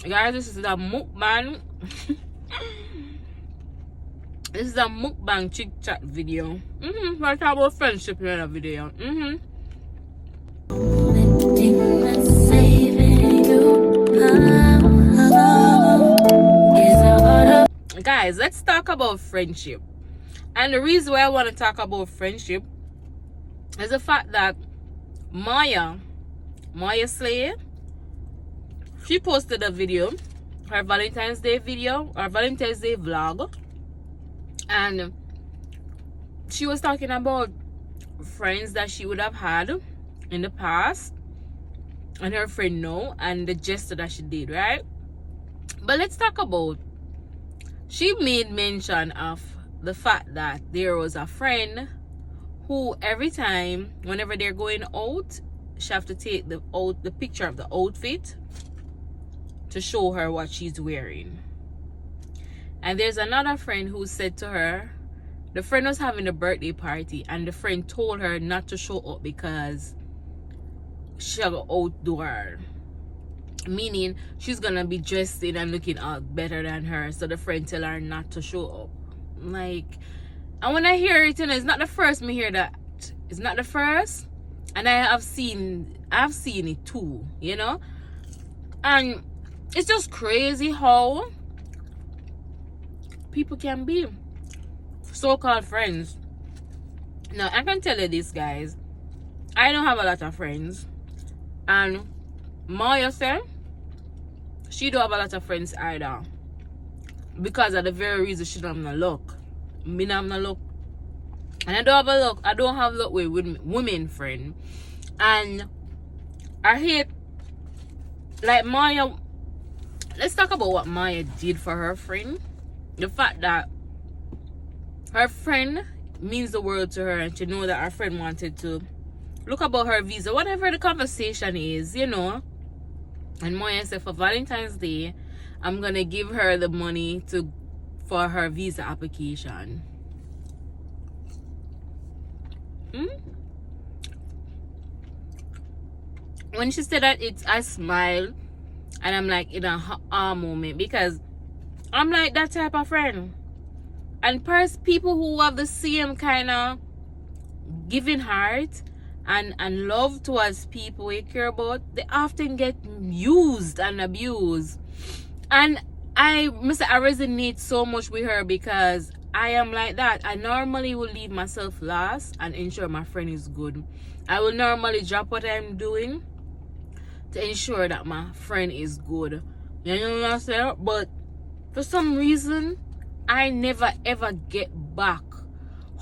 Guys, this is a mukbang. This is a mukbang chit chat video. We're talking about friendship in a video. Guys, let's talk about friendship. And the reason why I want to talk about friendship is the fact that Maya Slay, she posted a video, her Valentine's Day video, or Valentine's Day vlog, and she was talking about friends that she would have had in the past, and her friend know, and the gesture that she did, right? But let's talk about, she made mention of the fact that there was a friend who every time, whenever they're going out, she have to take the picture of the outfit to show her what she's wearing. And there's another friend who said to her, the friend was having a birthday party and the friend told her not to show up because she'll outdo her, meaning she's gonna be dressed in and looking out better than her, so the friend tell her not to show up. Like, and when I hear it, you know, it's not the first me hear that. It's not the first, and I've seen it too, you know. And it's just crazy how people can be so-called friends. Now I can tell you this, guys, I don't have a lot of friends, and Maya said she don't have a lot of friends either, because of the very reason she don't have no luck. Me not have no luck, and I don't have luck with women friend. And I hate, like, Maya. Let's talk about what Maya did for her friend. The fact that her friend means the world to her, and she know that her friend wanted to look about her visa, whatever the conversation is, you know. And Maya said for Valentine's Day, I'm gonna give her the money for her visa application. When she said that, I smiled, and I'm like in a moment, because I'm like that type of friend. And people who have the same kind of giving heart and love towards people we care about, they often get used and abused. And I resonate so much with her, because I am like that. I normally will leave myself last and ensure my friend is good. I will normally drop what I'm doing to ensure that my friend is good. You know what I'm saying? But for some reason, I never ever get back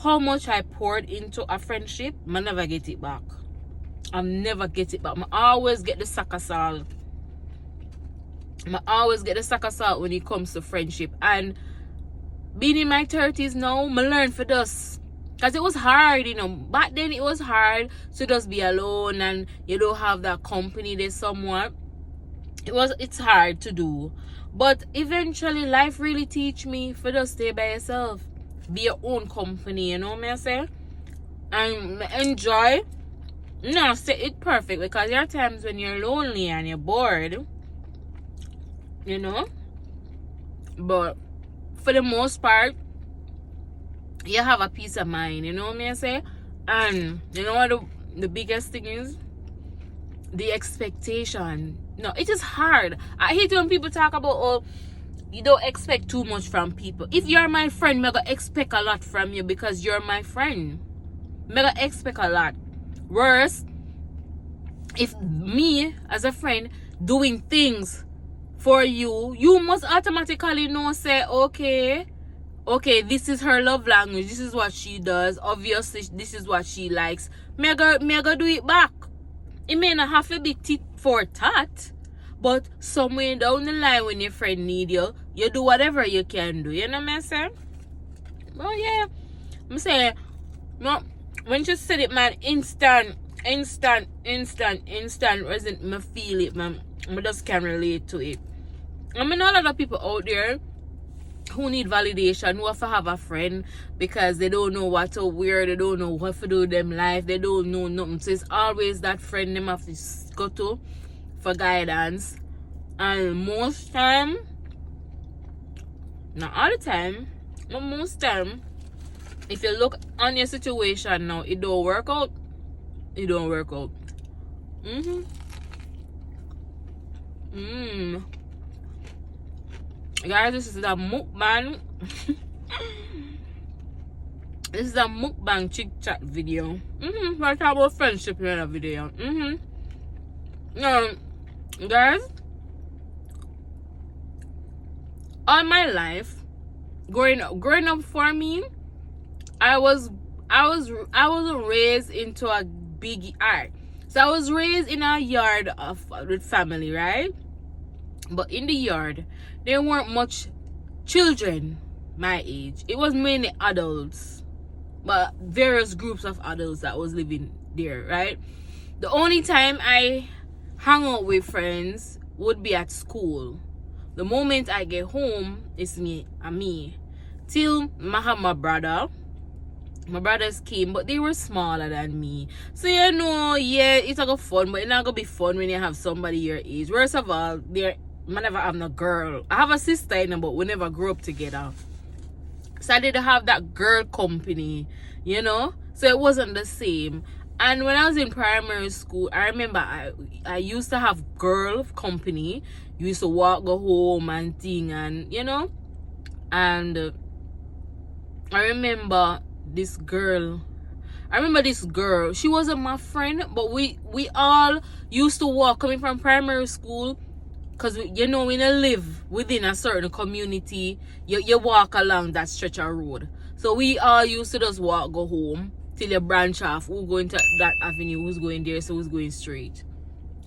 how much I poured into a friendship. I never get it back. I never get it back. I always get the sack of salt. I always get the sack of salt when it comes to friendship. And being in my 30s now, I learned for this. Because it was hard, you know. Back then it was hard to just be alone and you don't have that company there somewhat. It's hard to do. But eventually life really teach me for just stay by yourself. Be your own company, you know what I say? And enjoy. No, say it perfect, because there are times when you're lonely and you're bored, you know. But for the most part, you have a peace of mind, you know what I say? And you know what the biggest thing is? The expectation. No, it is hard. I hate when people talk about, oh, you don't expect too much from people. If you're my friend, I'm gonna expect a lot from you, because you're my friend. I'm gonna expect a lot. Worse, if me as a friend doing things for you, you must automatically know, say, okay, this is her love language, this is what she does, obviously this is what she likes. Me go do it back. It may not have to be tit for tat, but somewhere down the line when your friend need you, you do whatever you can do. You know what I'm saying? Well, yeah, I'm saying, no, when she said it, man, instant resent, me feel it, man. I just can relate to it. I mean, a lot of people out there who need validation, who have to have a friend because they don't know what to wear, they don't know what to do with them life, they don't know nothing. So it's always that friend them have to go to for guidance. And most time, not all the time, but most time, if you look on your situation now, it don't work out. It don't work out. Guys, this is a mukbang. This is a mukbang chit chat video. We're talking about friendship in a video. Guys, all my life, growing up for me, I was raised into a big art. So I was raised in a yard with family, right? But in the yard, there weren't much children my age. It was mainly adults, but various groups of adults that was living there, right? The only time I hang out with friends would be at school. The moment I get home, it's me and me. Till I have my brother. My brothers came, but they were smaller than me. So yeah, it's a fun, but it's not gonna be fun when you have somebody your age. Worst of all, I never have no girl. I have a sister, but we never grew up together. So I didn't have that girl company, So it wasn't the same. And when I was in primary school, I remember I used to have girl company. You used to go home and thing, and and I remember this girl. She wasn't my friend, but we all used to walk coming from primary school, because we don't live within a certain community. You walk along that stretch of road. So we all used to just go home till you branch off. Who's going to that avenue, who's going there, so who's going straight.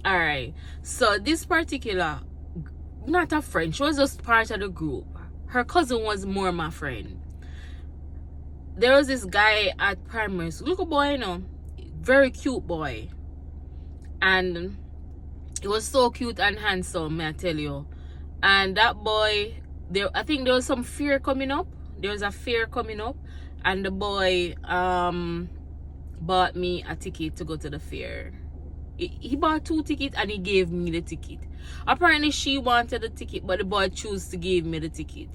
Alright. So this particular, not a friend, she was just part of the group. Her cousin was more my friend. There was this guy at primary school, little boy, very cute boy. And he was so cute and handsome, may I tell you. And that boy, I think there was some fair coming up. There was a fair coming up, and the boy bought me a ticket to go to the fair. He bought 2 tickets and he gave me the ticket. Apparently she wanted the ticket, but the boy chose to give me the ticket.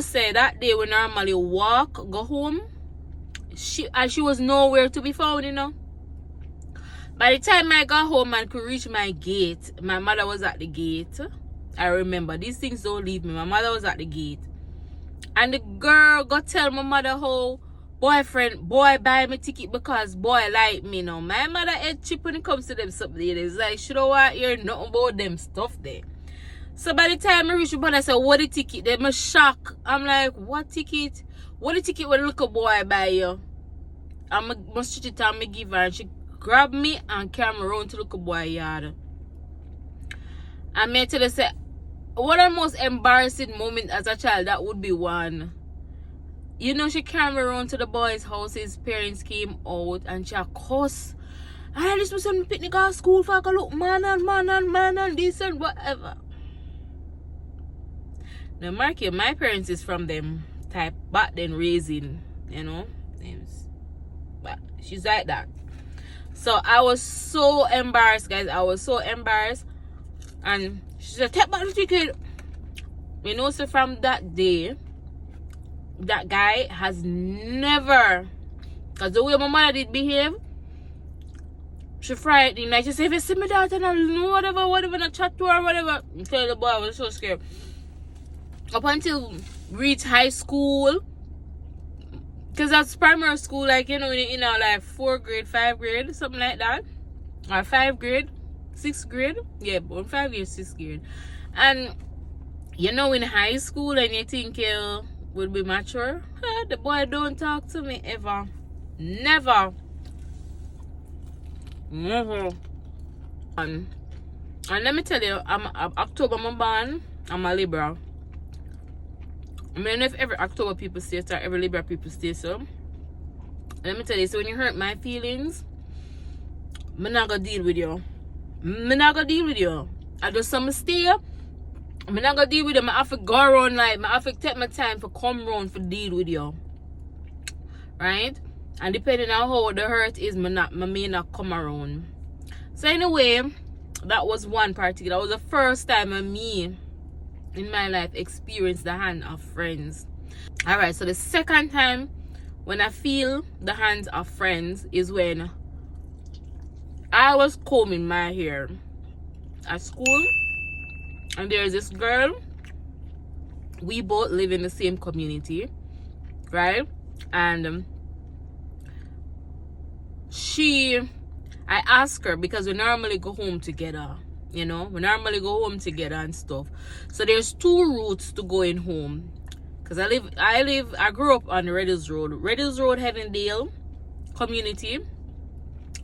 Say that day we normally go home, she was nowhere to be found, By the time I got home and could reach my gate, my mother was at the gate. I remember, these things don't leave me. My mother was at the gate. And the girl got tell my mother how boy buy me ticket because boy like me now. My mother head chip when it comes to them something. It's like, she don't want to hear nothing about them stuff there. So by the time I reach the brother, I said, what the ticket? They must shock. I'm like, what ticket? What the ticket when little boy buy you? I must stretch it and me give her, and she grabbed me and carried me around to little boy yard. And me tell her, say, what the most embarrassing moment as a child, that would be one. She carried me around to the boy's house. His parents came out and she cuss. And this was some picnic at school for I look man and this and whatever. Now mark you, my parents is from them type back then raising, names. But she's like that. So I was so embarrassed, guys. I was so embarrassed. And she said, take back the ticket. So from that day, that guy has never, because the way my mother did behave, she frightened him. Like, she said, if you see me that and I know whatever, not chat to her, whatever. I tell the boy, I was so scared. Up until reach high school, because that's primary school, like, like 4th grade, 5th grade, something like that. Or 5th grade, 6th grade. Yeah, but 5 years, 6th grade. And, in high school, and you think you would be mature, the boy don't talk to me ever. Never. And let me tell you, I'm October, I'm born, I'm a Libra. I don't know if every October people say so, or every Libra people say so. Let me tell you, so when you hurt my feelings, I'm not gonna deal with you. I do some mistake. I'm not gonna deal with you. I have to go around, like, I have to take my time to come around for deal with you. Right? And depending on how the hurt is, I may not come around. So anyway, That was one particular. That was the first time me in my life experienced the hand of friends. Alright, so the second time when I feel the hands of friends is when I was combing my hair at school, and there's this girl. We both live in the same community, right? And I asked her, because we normally go home together, you know, we normally go home together and stuff. So there's two routes to going home, because I grew up on Reddy's Road, Heavendale community.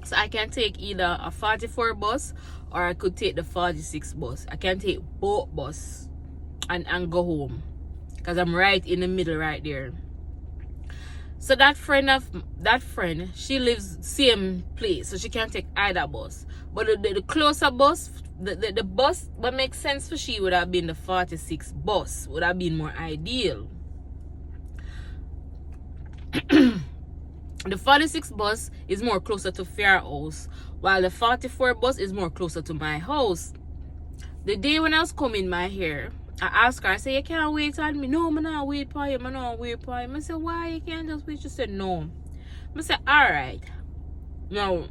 So I can take either a 44 bus or I could take the 46 bus. I can take both bus and go home, because I'm right in the middle right there. So that friend, she lives same place, so she can't take either bus. But the closer bus, the bus what makes sense for she would have been the 46 bus, would have been more ideal. The 46 bus is more closer to Fair House, while the 44 bus is more closer to my house. The day when I was combing my hair, I asked her, I said, you can't wait on me. No, I'm not wait for you. I'm not wait for you. I said, why you can't just wait? She said, no. I said, alright. Now,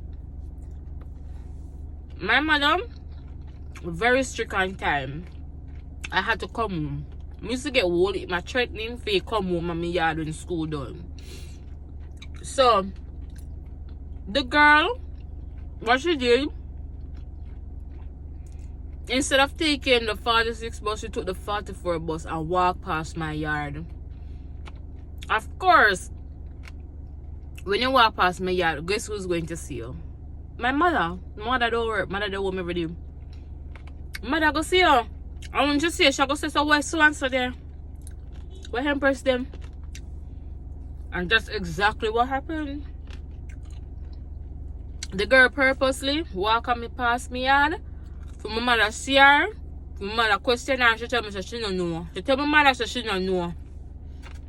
my mother, very strict on time. I had to come home. I used to get worried. My threatening for come home and my yard when school done. So, the girl, what she did, instead of taking the 46 bus, she took the 44 bus and walked past my yard. Of course, when you walk past my yard, guess who's going to see you? My mother. Mother don't work. Mother don't home every day. Mother go see her. I want to see her. She go say, so where's so and so there? Where Hemprezz them? And that's exactly what happened. The girl purposely walk on me past me yard for my mother see her. For my mother question her and she tell me she don't know. She tell my mother she don't know.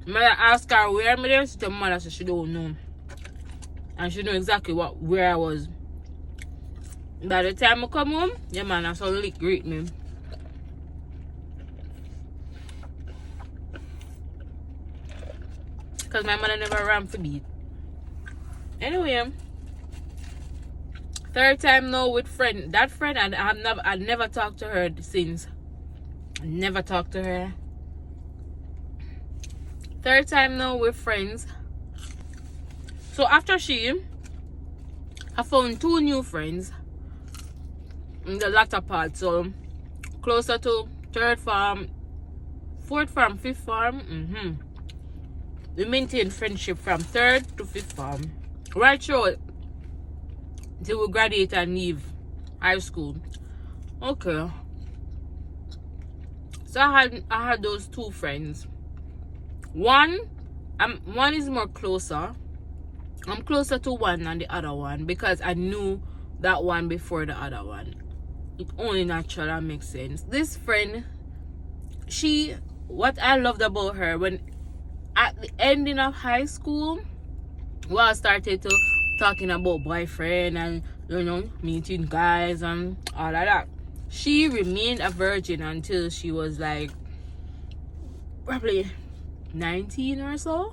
My mother ask her where I'm there. She tell my mother she don't know. And she know exactly where I was. By the time I come home, yeah man, I saw lick greet me. Because my mother never ran for beat. Anyway, third time now with friend. That friend, I never talked to her since. Never talked to her. Third time now with friends. So after I found two new friends in the latter part. So closer to third farm, fourth farm, fifth farm. We maintain friendship from third to fifth farm. Right through till we graduate and leave high school. Okay. So I had those two friends. One is more closer. I'm closer to one than the other one because I knew that one before the other one. It only natural and makes sense. This friend, what I loved about her, when at the ending of high school, well, I started to talking about boyfriend and, you know, meeting guys and all of that. She remained a virgin until she was like probably 19 or so.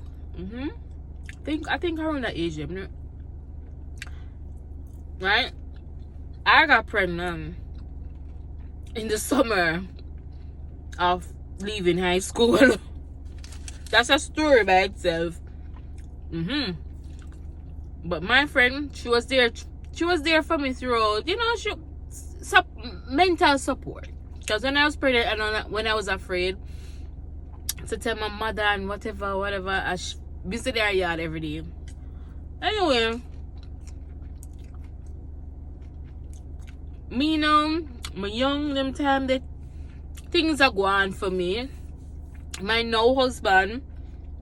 I think around that age, right? I got pregnant in the summer of leaving high school. That's a story by itself. But my friend, she was there for me throughout, you know, mental support. Because when I was pregnant and when I was afraid to tell my mother and whatever, I visit their yard every day. Anyway, me now, my young them time that things are going for me. My now husband,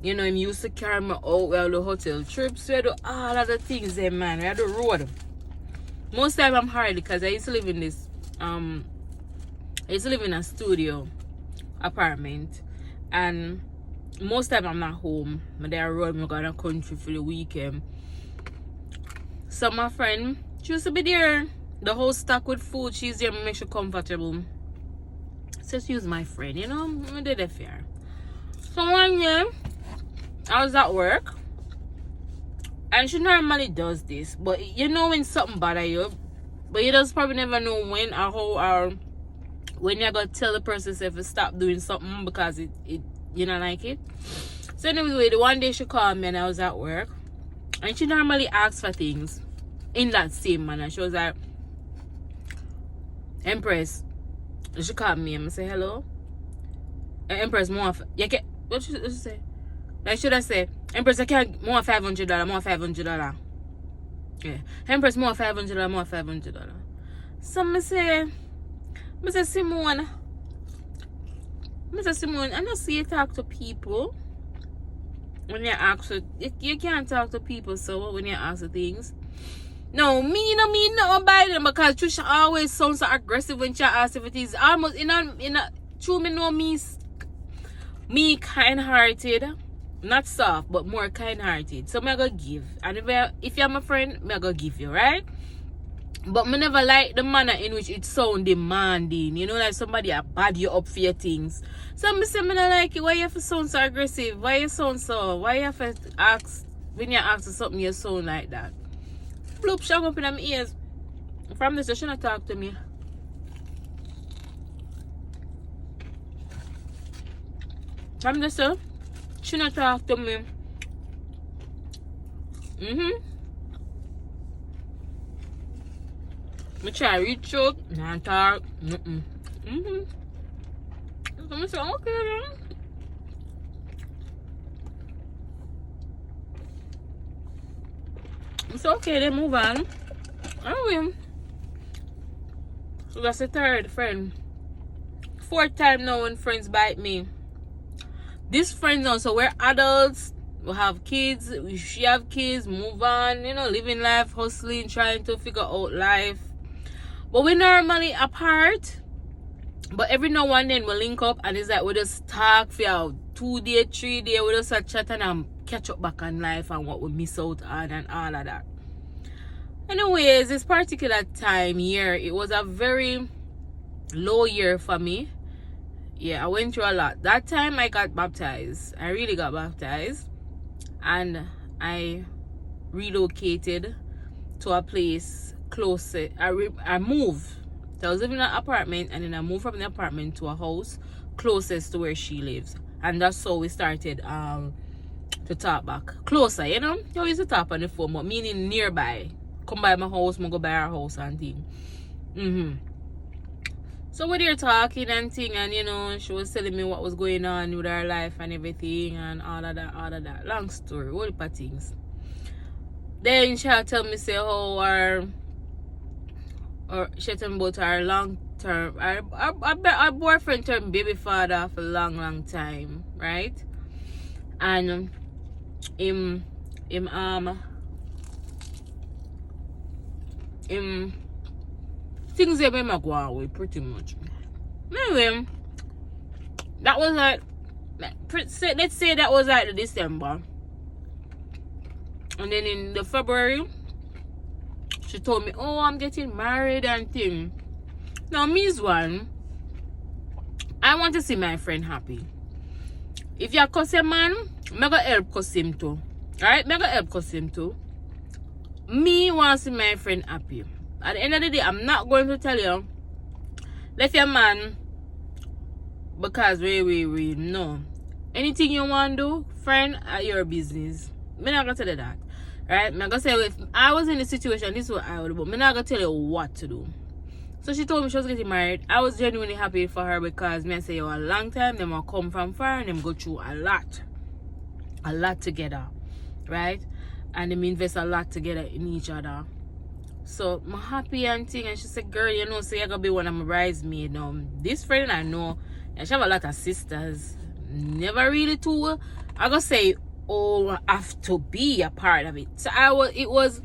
you know, him used to carry me out. We had the hotel trips, we had do all of the things there, man. We had the road. Most time I'm hard because I used to live in this I used to live in a studio apartment, and most time I'm not home. My dad road me go to the country for the weekend. So my friend, she used to be there the whole stock with food. She's there, make she comfortable. So she was my friend, you know. I did it fair. So one year, I was at work, and she normally does this, but you know when something bother you, but you just probably never know when or how or when you're gonna tell the person if to stop doing something because it you don't like it. So anyway, the one day she called me and I was at work, and she normally asks for things in that same manner. She was like, Hemprezz. She called me and I say hello. Hemprezz, more you can what should she say? Like should I say, Hemprezz, I can't more $500, more $500. Yeah. Hemprezz, more $500, more $500. So I say Simone, I don't see you talk to people when you ask for, you can't talk to people so when you ask for things. No, me no mean nothing by them because Trisha always sounds so aggressive when she asks if it is almost in a true me know me kind hearted, not soft but more kind hearted. So I go give, and if you're my friend, I go give you, right? But me never like the manner in which it sound demanding. You know, like somebody a bad you up for your things. So me say me not like it. Why you have to sound so aggressive? Why you sound so? Why you have to ask when you ask for something you sound like that? Bloop shut up in my ears. From this, you shouldn't talk to me. From this, you shouldn't talk to me. I try to reach out and talk. So I say, okay then. It's okay, then move on. Anyway, so that's the third friend. Fourth time now when friends bite me. This friend now, so we're adults, we have kids, she have kids, move on, you know, living life, hustling, trying to figure out life. But we normally apart. But every now and then we link up and it's like we just talk for 2 days, 3 days, we just chat and catch up back on life and what we miss out on and all of that. Anyways, this particular time year, it was a very low year for me. Yeah, I went through a lot. That time I got baptized. I really got baptized. And I relocated to a place closer. I moved. So I was living in an apartment and then I moved from the apartment to a house closest to where she lives. And that's how we started to talk back. Closer, you know? You used to talk on the phone, but meaning nearby. Come by my house, I go by our house and thing. So we were talking and thing, and you know, she was telling me what was going on with her life and everything and all of that. Long story, all the things. Then she tell me say how she tell me about her long term, our boyfriend turned baby father for a long time, right? And him things they made me go away pretty much. Anyway, that was like, let's say that was like the December. And then in the February, she told me, oh, I'm getting married and thing. Now, me's one, I want to see my friend happy. If you're cuss a man, I'm going to help cuss him too. Alright? I'm going to help cuss him too. Me want to see my friend happy. At the end of the day, I'm not going to tell you, left your man because we no. Anything you want to do, friend, at your business. I'm not going to tell you that. Right? I'm going to say, if I was in the situation, this is what I would do, but I'm not going to tell you what to do. So she told me she was getting married. I was genuinely happy for her because me say, a long time, them will come from far and them go through a lot together. Right? And them invest a lot together in each other. So I'm happy and thing, and she said, girl, you know, so you're gonna be one of my bridesmaids now. This friend I know, and she have a lot of sisters. Never really too, I gonna say, oh, have to be a part of it. So I was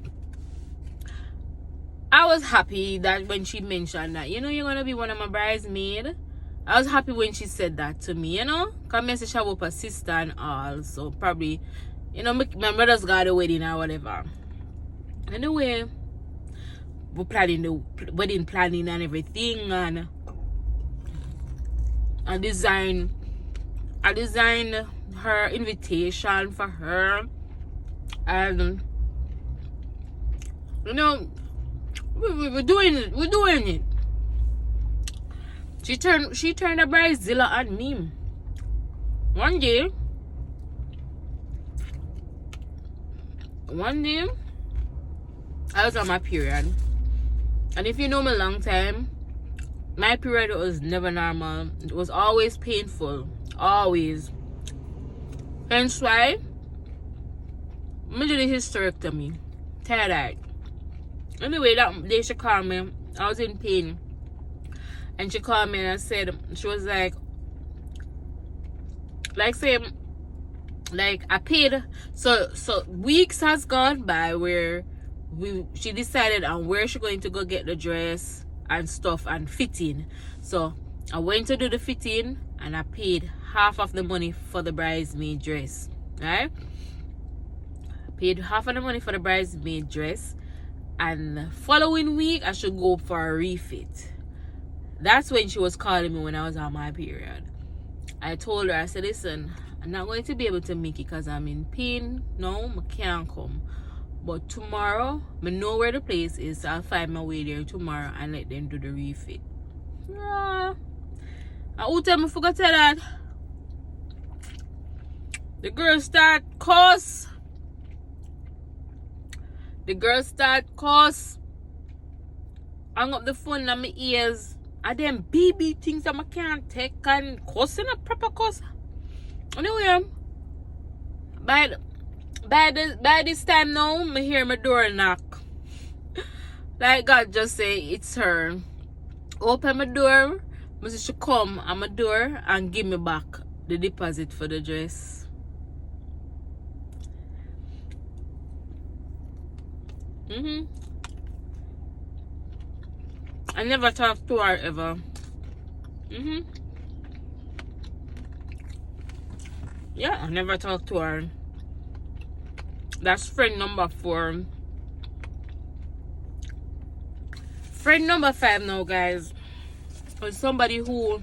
happy that when she mentioned that, you know, you're gonna be one of my bridesmaids. I was happy when she said that to me, you know, because I she have up a sister and all, so probably, you know, my brother's got a wedding or whatever. Anyway, we're planning the wedding planning and everything, and I designed her invitation for her, and you know, we're doing it. She turned a bridezilla on me. One day, I was on my period, and if you know me a long time, my period was never normal. It was always painful, always. Hence why I did a hysterectomy. Tired. Anyway, that day she called me. I was in pain, and she called me and said, she was like I paid. So weeks has gone by where she decided on where she going to go get the dress and stuff and fitting. So I went to do the fitting, and I paid half of the money for the bridesmaid dress. Right? I paid half of the money for the bridesmaid dress, and the following week I should go for a refit. That's when she was calling me when I was on my period. I told her, I said, listen, I'm not going to be able to make it because I'm in pain. No, I can't come. But tomorrow, I know where the place is, so I'll find my way there tomorrow and let them do the refit. And who tell me forgot to tell that? The girl start cuss. Hang up the phone in my ears. And them baby things that I can't take, and cussing a proper cuss. Anyway, by this time now, I hear my door knock. Like God just say it's her. Open my door, I say she come at my door and give me back the deposit for the dress. I never talked to her ever. Yeah, I never talked to her. That's friend number 4. Friend number 5 now, guys, is somebody who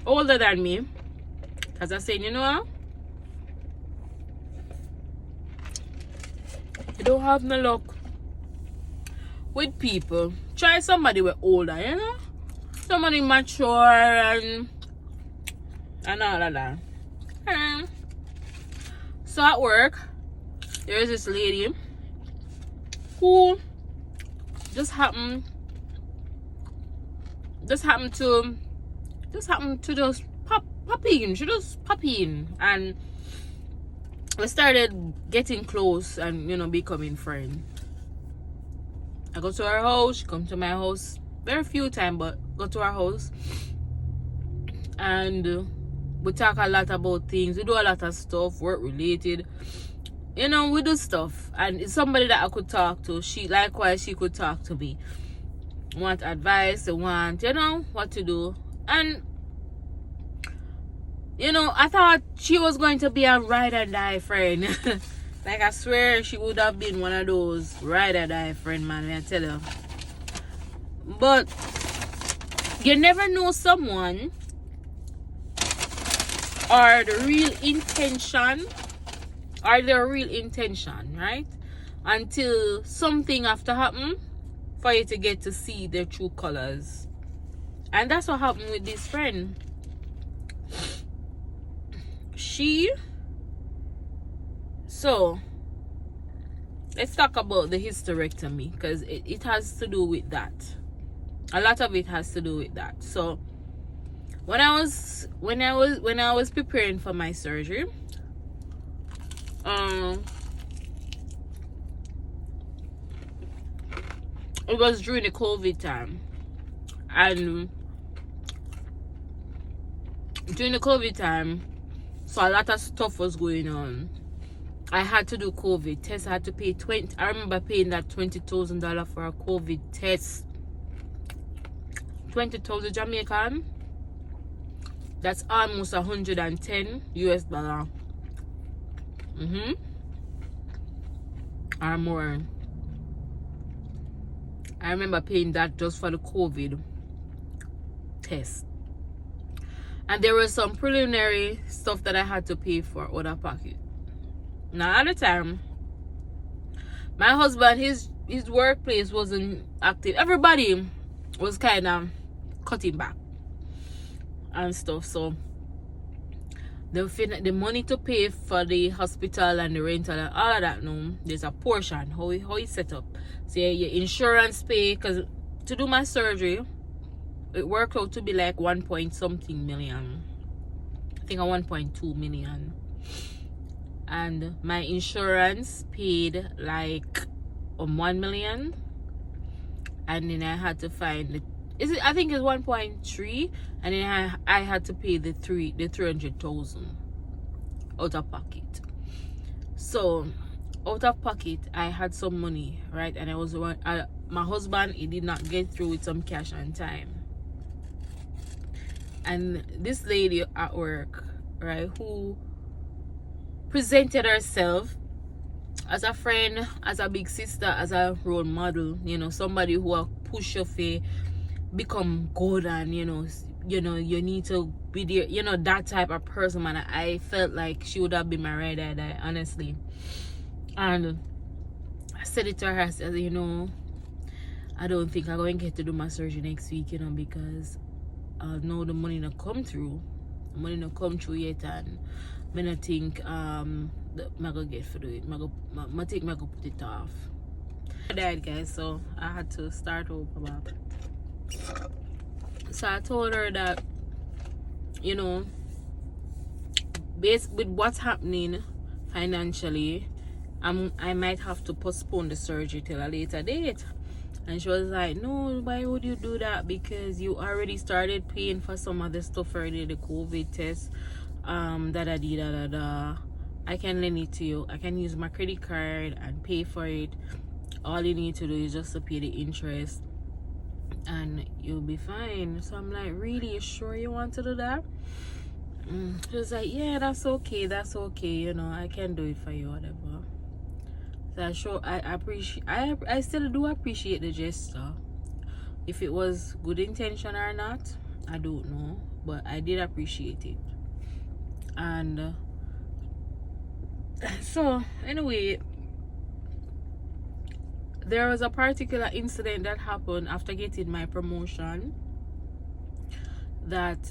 older than me. As I said, you know, you don't have no luck with people. Try somebody with older, you know, somebody mature and all of that. So at work, there is this lady who just happened to just pop in. She just pop in, and we started getting close and, you know, becoming friends. I go to her house, she come to my house very few times, but go to her house, and we talk a lot about things. We do a lot of stuff, work related. You know, we do stuff, and it's somebody that I could talk to. She likewise, she could talk to me. Want advice, they want, you know, what to do. And you know, I thought she was going to be a ride or die friend. Like, I swear she would have been one of those ride or die friend, man, I tell you. But you never know someone or the real intention, right? Until something have to happen for you to get to see their true colors. And that's what happened with this friend. So let's talk about the hysterectomy, because it has to do with that. A lot of it has to do with that. So when I was preparing for my surgery, it was during the COVID time, and during the COVID time, so a lot of stuff was going on. I had to do COVID test. I had to pay I remember paying that $20,000 for a COVID test. 20,000 Jamaican. That's almost 110 US dollar. Or more. I remember paying that just for the COVID test. And there was some preliminary stuff that I had to pay for out of pocket. Now at the time, my husband, his workplace wasn't active. Everybody was kind of cutting back and stuff. So the money to pay for the hospital and the rental and all of that, no, there's a portion how it's set up. So your insurance pay, because to do my surgery, it worked out to be like 1 point something million. I think a 1.2 million. And my insurance paid like 1 million. And then I had to find I think it's 1.3, and then I had to pay the 300,000 out of pocket. So out of pocket I had some money, right? And my husband, he did not get through with some cash on time. And this lady at work, right, who presented herself as a friend, as a big sister, as a role model, you know, somebody who will push you for become good, and you know you need to be there, you know, that type of person, man. I felt like she would have been my ride or die, honestly. And I said it to her, I said, you know, I don't think I'm going to get to do my surgery next week, you know, because I know the money not come through. The money not come through yet, and I don't think I'm gonna get for do it. I think I'm gonna put it off. I died, guys, so I had to start over about it. So I told her that, you know, based with what's happening financially, I might have to postpone the surgery till a later date. And she was like, no, why would you do that? Because you already started paying for some other stuff already, the COVID test, I can lend it to you. I can use my credit card and pay for it. All you need to do is just to pay the interest, and you'll be fine. So I'm like, really, you sure you want to do that? She was like, yeah, that's okay, you know, I can do it for you, whatever. So I still do appreciate the gesture. If it was good intention or not, I don't know, but I did appreciate it. And so anyway, there was a particular incident that happened after getting my promotion, that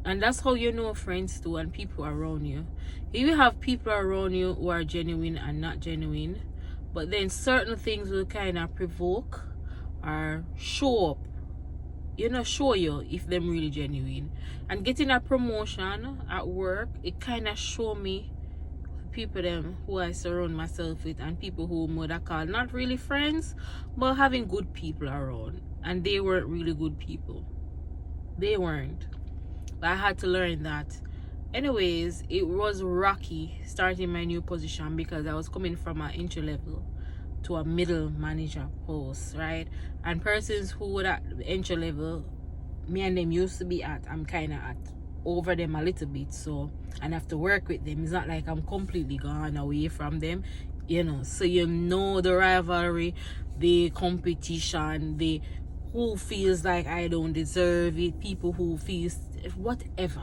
and that's how you know friends too, and people around you. You have people around you who are genuine and not genuine, but then certain things will kind of provoke or show up, you know, show you if them really genuine. And getting a promotion at work, it kind of show me people them who I surround myself with, and people who would I call not really friends, but having good people around. And they weren't really good people. They weren't. But I had to learn that. Anyways, it was rocky starting my new position, because I was coming from an entry level to a middle manager post, right? And persons who were at the entry level, me and them used to be at, I'm kind of at over them a little bit, so and have to work with them. It's not like I'm completely gone away from them, you know. So you know the rivalry, the competition, the who feels like I don't deserve it, people who feels whatever.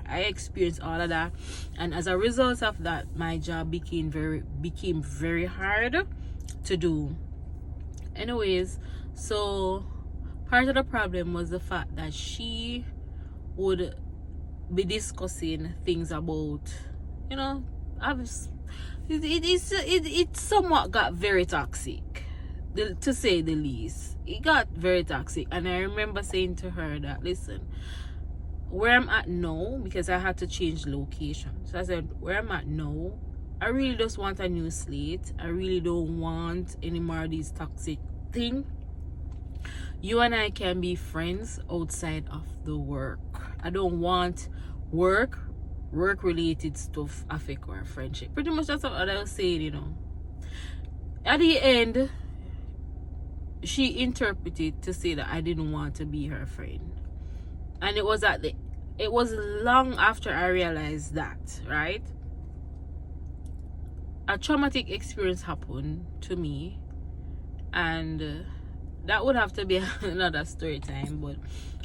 I experienced all of that, and as a result of that, my job became very hard to do. Anyways, so part of the problem was the fact that she would be discussing things about, you know, it somewhat got very toxic, to say the least. It got very toxic, and I remember saying to her that, listen, where I'm at now, because I had to change location, so I said, where I'm at now, I really just want a new slate. I really don't want any more of these toxic things. You and I can be friends outside of the work. I don't want work related stuff affect our friendship. Pretty much that's what I was saying, you know. At the end, she interpreted to say that I didn't want to be her friend. And it was long after I realized that, right? A traumatic experience happened to me, and that would have to be another story time. But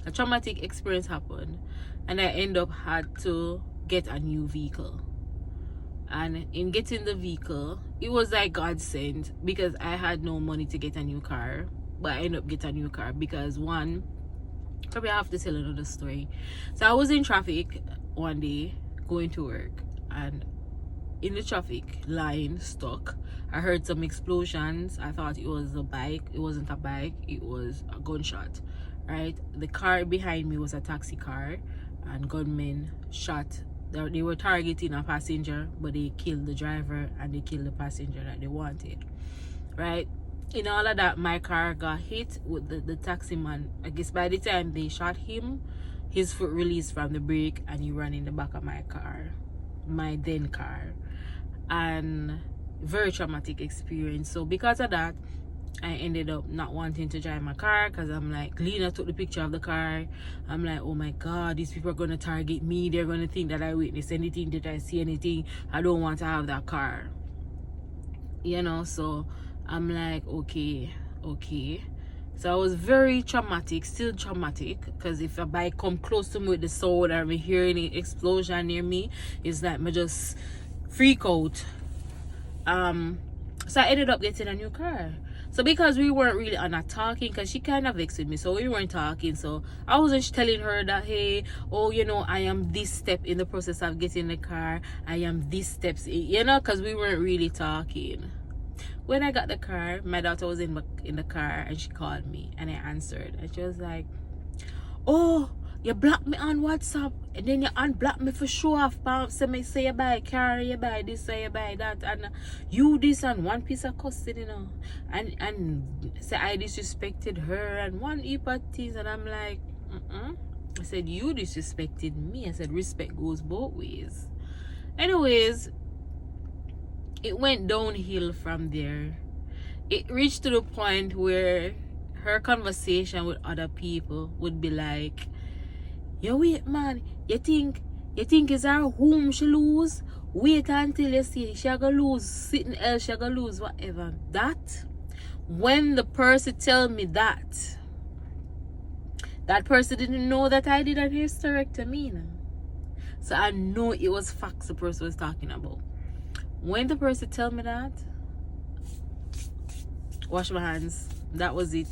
a traumatic experience happened, and I end up had to get a new vehicle. And in getting the vehicle, it was like God sent, because I had no money to get a new car, but I ended up getting a new car because one, probably I have to tell another story. So I was in traffic one day going to work, and in the traffic line stuck, I heard some explosions. I thought it was a bike. It wasn't a bike, it was a gunshot, right? The car behind me was a taxi car, and gunmen shot. They were targeting a passenger, but they killed the driver and they killed the passenger that they wanted, right? In all of that, my car got hit with the taxi man. I guess by the time they shot him, his foot released from the brake and he ran in the back of my car, my then car. And very traumatic experience. So because of that, I ended up not wanting to drive my car, because I'm like, Lena took the picture of the car. I'm like, oh my god, these people are going to target me. They're going to think that I witnessed anything, did I see anything. I don't want to have that car, you know. So I'm like, okay. So I was very traumatic, still traumatic, because if a bike come close to me with the sound, or me hearing an explosion near me, it's like me just freak out. So I ended up getting a new car. So because we weren't really on a talking, because she kind of vexed with me, so we weren't talking. So I wasn't telling her that, hey, oh, you know, I am this step in the process of getting the car, I am these steps, you know, because we weren't really talking. When I got the car, my daughter was in the car, and she called me, and I answered, and she was like, oh, you blocked me on WhatsApp, and then you unblocked me for show off, so me say you buy a car, you buy this, so you buy that, and you this, and one piece of custody, you know, and say I disrespected her, and one heap of things. And I'm like, I said, you disrespected me. I said, respect goes both ways. Anyways, it went downhill from there. It reached to the point where her conversation with other people would be like, yo, wait, man, you think it's her whom she lose? Wait until you see she gonna lose sitting else, she gonna lose whatever. That, when the person tell me that person didn't know that I did a hysterectomy. So I know it was facts the person was talking about. When the person tell me that, wash my hands. That was it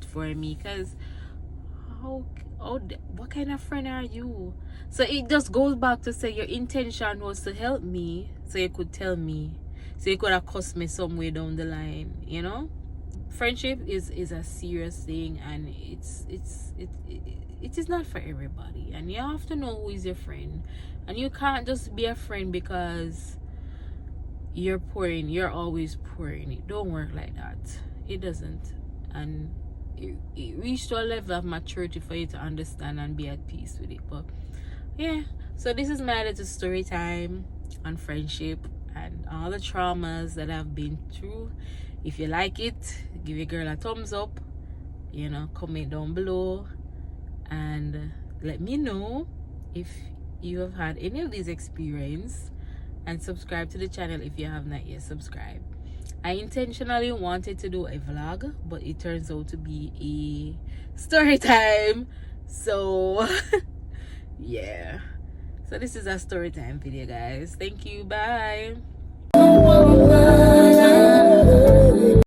for me. Because what kind of friend are you? So it just goes back to say your intention was to help me, so you could tell me, so you could have cost me somewhere down the line, you know. Friendship is a serious thing, and it is not for everybody, and you have to know who is your friend. And you can't just be a friend because you're always pouring. It don't work like that. It doesn't. And it reached to a level of maturity for you to understand and be at peace with it. But yeah, so this is my little story time on friendship and all the traumas that I've been through. If you like it, give your girl a thumbs up, you know, comment down below, and let me know if you have had any of these experiences, and subscribe to the channel if you have not yet subscribed. I intentionally wanted to do a vlog, but it turns out to be a story time. So yeah, so this is a story time video, guys. Thank you, bye.